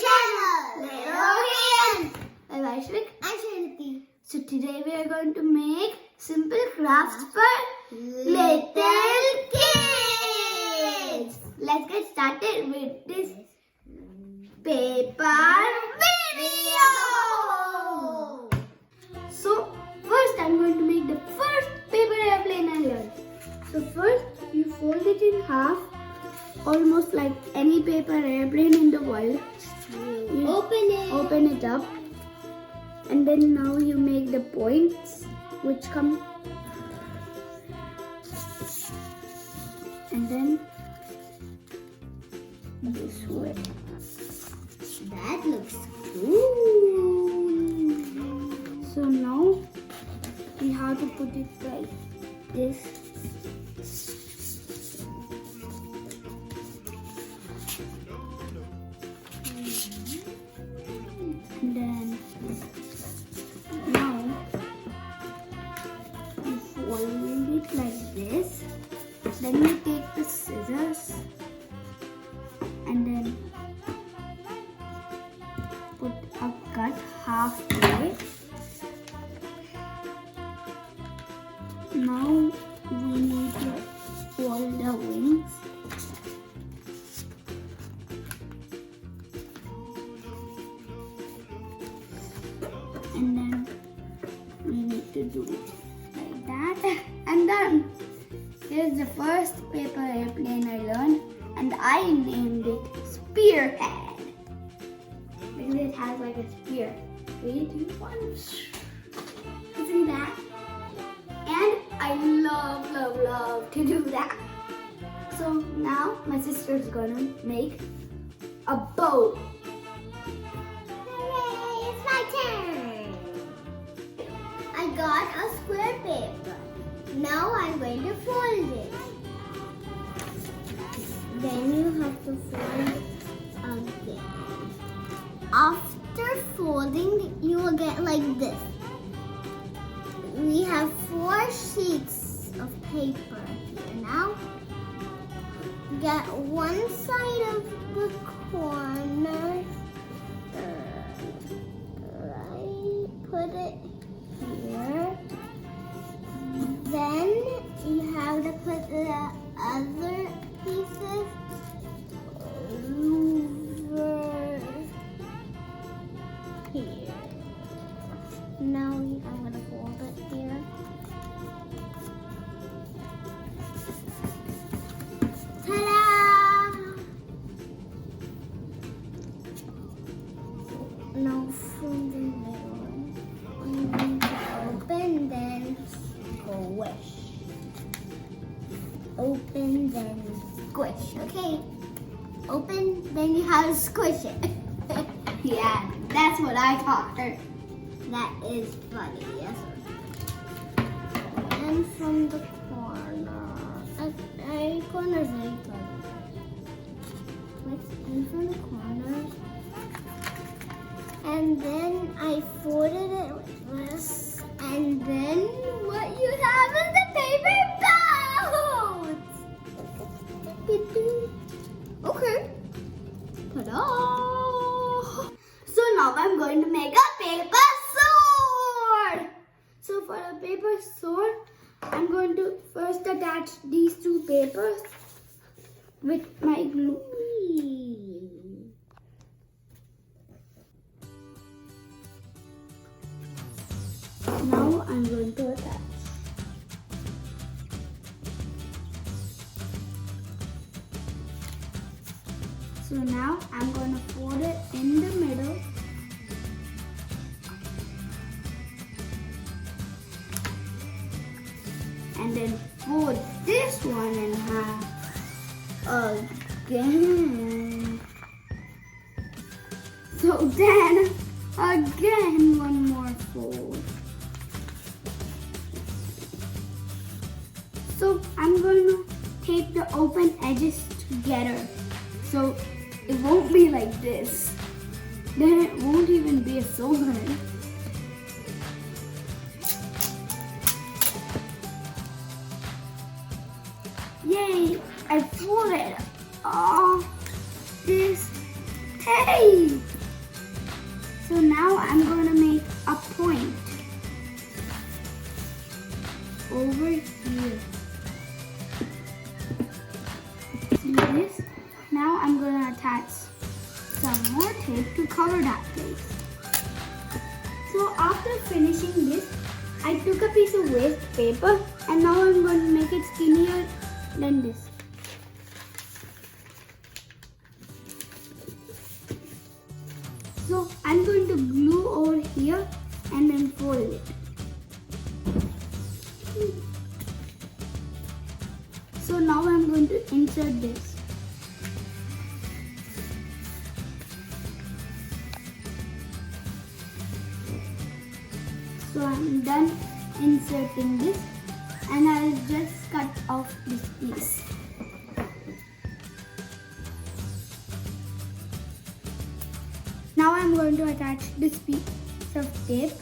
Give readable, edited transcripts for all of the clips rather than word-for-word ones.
channel, Little by Vaishvik and Srinithi. So today we are going to make simple crafts for little kids. Let's get started with this paper video. So first I'm going to make the first paper airplane I learned. So first you fold it in half, almost like any paper airplane in the world. You open it up, and then now you make the points which come, and then this way. That looks cool. So now we have to put it like this. And then now you fold it like this. Then you take the scissors and then put a cut halfway. Now we need to fold the wings. And then we need to do it like that. And then here's the first paper airplane I learned, and I named it Spearhead because it has like a spear. 3, 2, 1. See that? And I love to do that. So now my sister's gonna make a boat. Hooray, it's my turn. I got a square paper. Now I'm going to fold it. Then you have to fold again. After folding, you will get like this. We have 4 sheets of paper here now. Get one side of the corner. Right, put it here. Then you have to put the other pieces over here. Now I'm going to fold it here. Ta-da! Now from the middle, I'm going to open, then squish. Open, then squish. Okay. Open, then you have to squish it. Yeah, that's what I taught her. That is funny, yes sir. And from the corner, corners very clever. And from the corners, and then I folded it like this, and then what you have is the paper boat. Okay. Ta-da! So now I'm going to make a paper sword. So for a paper sword, I'm going to first attach these 2 papers with my glue. Now I'm going to attach. So now I'm going to fold it in the middle. And then fold this one in half again. So then again one more fold. So I'm going to tape the open edges together, so it won't be like this. Then it won't even be a sword. Yay! I folded all this tape. attach some more tape to cover that place. So after finishing this, I took a piece of waste paper and now I'm going to make it skinnier than this. So I'm going to glue over here and then fold it. So now I'm going to insert this. So I'm done inserting this and I'll just cut off this piece. Now I'm going to attach this piece of tape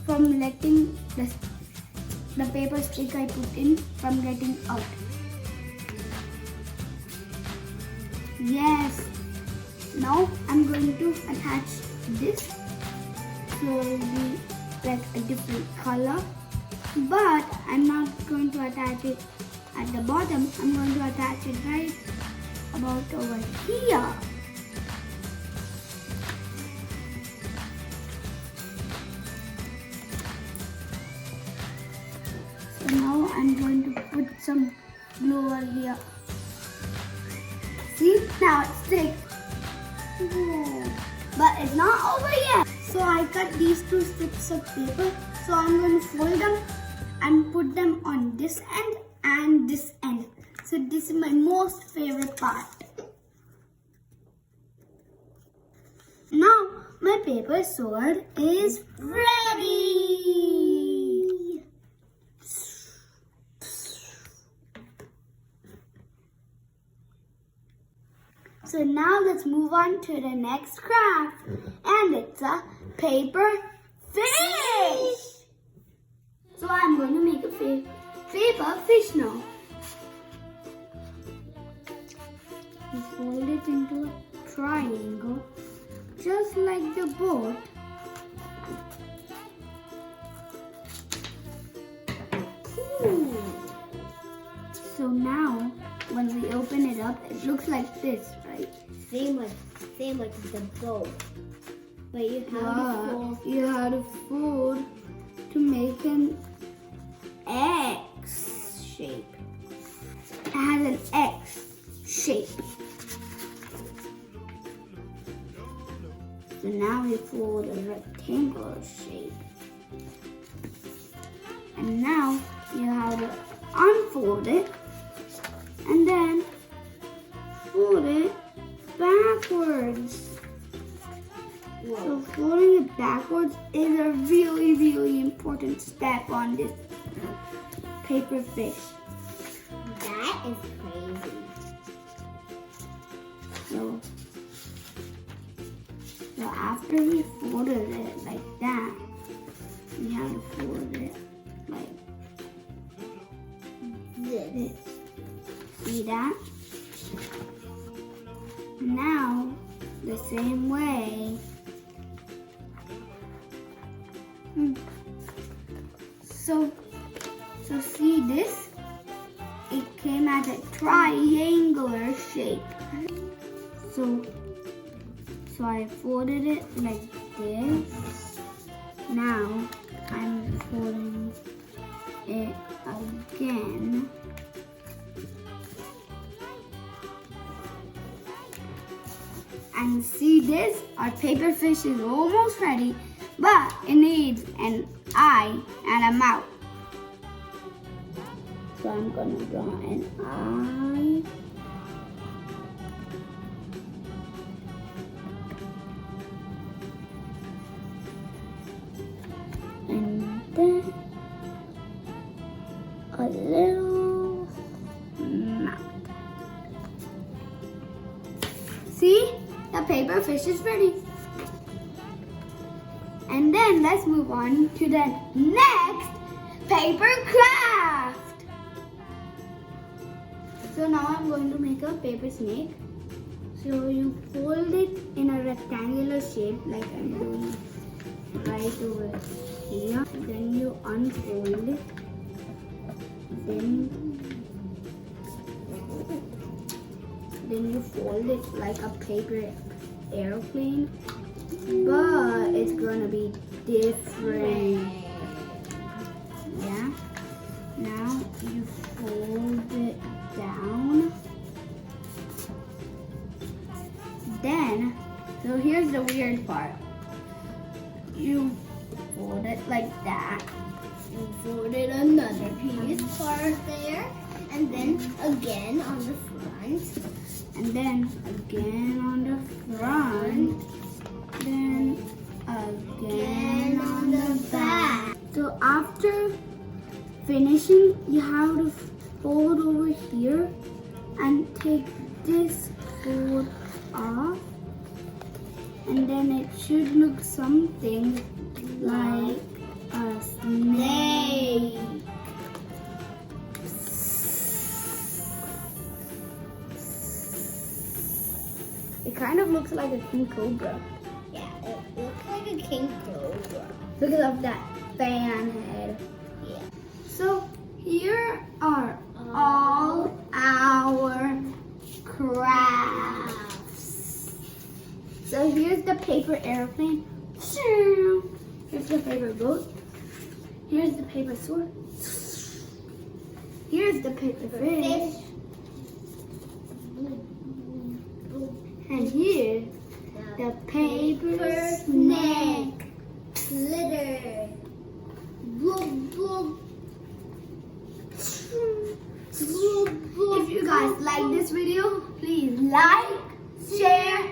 from letting the paper stick I put in from getting out. Yes. Now I'm going to attach this. So it will be like a different color. But I'm not going to attach it at the bottom. I'm going to attach it right about over here. So now I'm going to put some glue over here. See, now it's thick. But it's not over yet. So I cut these two strips of paper. So I'm going to fold them and put them on this end and this end. So this is my most favorite part. Now my paper sword is ready. So now let's move on to the next craft, and it's a paper fish. So I'm going to make a paper fish now. We fold it into a triangle, just like the boat. Ooh. So now, when we open it up, it looks like this, right? Same like the boat. But you have to fold to make an X shape. It has an X shape. So now we fold a rectangular shape. And now you have to unfold it and then fold it backwards. Whoa. So folding it backwards is a really, really important step on this paper fish. That is crazy. So after we folded it like that, we have to fold it like this. See that? Now, the same way. So see this? It came as a triangular shape. So I folded it like this. Now I'm folding it again. And see this? Our paper fish is almost ready, but it needs an eye and a mouth. So I'm gonna draw an eye. And then a little mouth. See? The paper fish is ready. And then let's move on to the next paper craft. So now I'm going to make a paper snake. So you fold it in a rectangular shape like I'm doing right over here. Then you unfold it. Then then you fold it like a paper airplane, but it's gonna be different. Yeah. Now you fold it down. Then, so here's the weird part. You fold it like that. You folded another piece part there, and then again on the front. And then again on the front. Then again on the back. So after finishing, you have to fold over here and take this fold off, and then it should look something like a snake. It kind of looks like a king cobra Yeah, it looks like a king cobra. because of that fan head. Yeah. So here are all our crafts. So here's the paper airplane. Here's the paper boat. Here's the paper sword. Here's the paper fish. And here's the paper snake. Glitter. Boom, boom. If you guys like this video, please like, share,